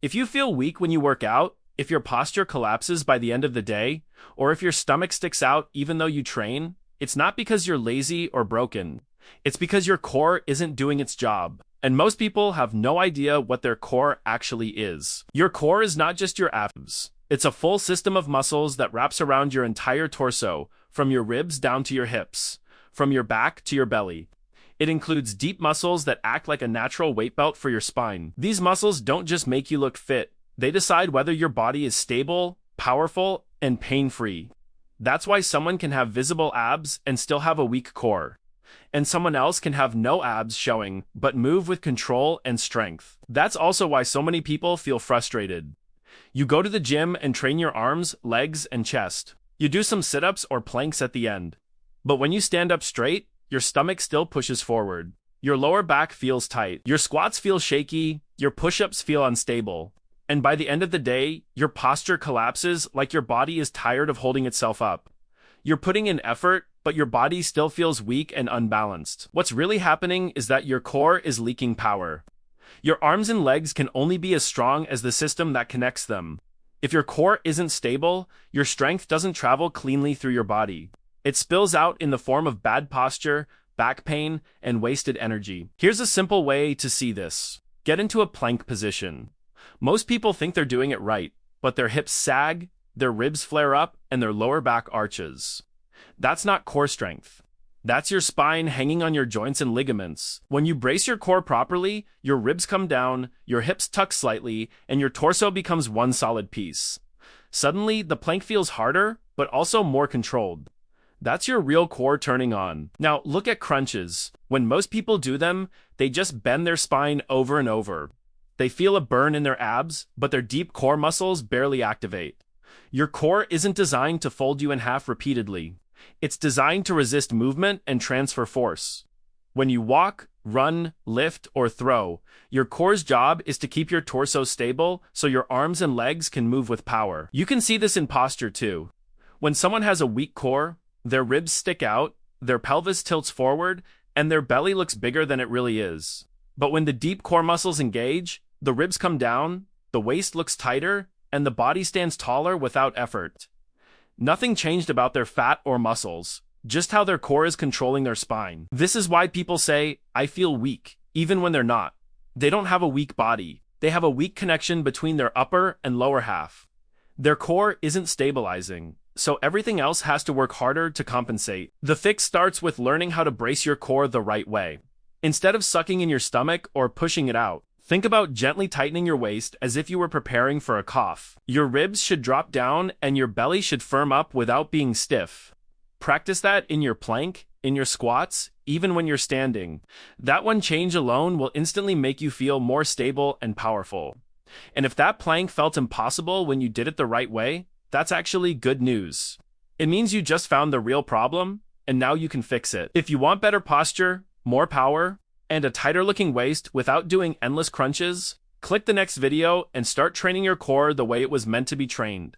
If you feel weak when you work out, if your posture collapses by the end of the day, or if your stomach sticks out even though you train, it's not because you're lazy or broken. It's because your core isn't doing its job. And most people have no idea what their core actually is. Your core is not just your abs. It's a full system of muscles that wraps around your entire torso, from your ribs down to your hips, from your back to your belly. It includes deep muscles that act like a natural weight belt for your spine. These muscles don't just make you look fit. They decide whether your body is stable, powerful, and pain-free. That's why someone can have visible abs and still have a weak core. And someone else can have no abs showing, but move with control and strength. That's also why so many people feel frustrated. You go to the gym and train your arms, legs, and chest. You do some sit-ups or planks at the end. But when you stand up straight, your stomach still pushes forward. Your lower back feels tight. Your squats feel shaky. Your push-ups feel unstable. And by the end of the day, your posture collapses like your body is tired of holding itself up. You're putting in effort, but your body still feels weak and unbalanced. What's really happening is that your core is leaking power. Your arms and legs can only be as strong as the system that connects them. If your core isn't stable, your strength doesn't travel cleanly through your body. It spills out in the form of bad posture, back pain, and wasted energy. Here's a simple way to see this. Get into a plank position. Most people think they're doing it right, but their hips sag, their ribs flare up, and their lower back arches. That's not core strength. That's your spine hanging on your joints and ligaments. When you brace your core properly, your ribs come down, your hips tuck slightly, and your torso becomes one solid piece. Suddenly, the plank feels harder, but also more controlled. That's your real core turning on. Now, look at crunches. When most people do them, they just bend their spine over and over. They feel a burn in their abs, but their deep core muscles barely activate. Your core isn't designed to fold you in half repeatedly. It's designed to resist movement and transfer force. When you walk, run, lift, or throw, your core's job is to keep your torso stable so your arms and legs can move with power. You can see this in posture too. When someone has a weak core, their ribs stick out, their pelvis tilts forward, and their belly looks bigger than it really is. But when the deep core muscles engage, the ribs come down, the waist looks tighter, and the body stands taller without effort. Nothing changed about their fat or muscles, just how their core is controlling their spine. This is why people say, "I feel weak," even when they're not. They don't have a weak body. They have a weak connection between their upper and lower half. Their core isn't stabilizing, so everything else has to work harder to compensate. The fix starts with learning how to brace your core the right way. Instead of sucking in your stomach or pushing it out, think about gently tightening your waist as if you were preparing for a cough. Your ribs should drop down and your belly should firm up without being stiff. Practice that in your plank, in your squats, even when you're standing. That one change alone will instantly make you feel more stable and powerful. And if that plank felt impossible when you did it the right way, that's actually good news. It means you just found the real problem, and now you can fix it. If you want better posture, more power, and a tighter looking waist without doing endless crunches, click the next video and start training your core the way it was meant to be trained.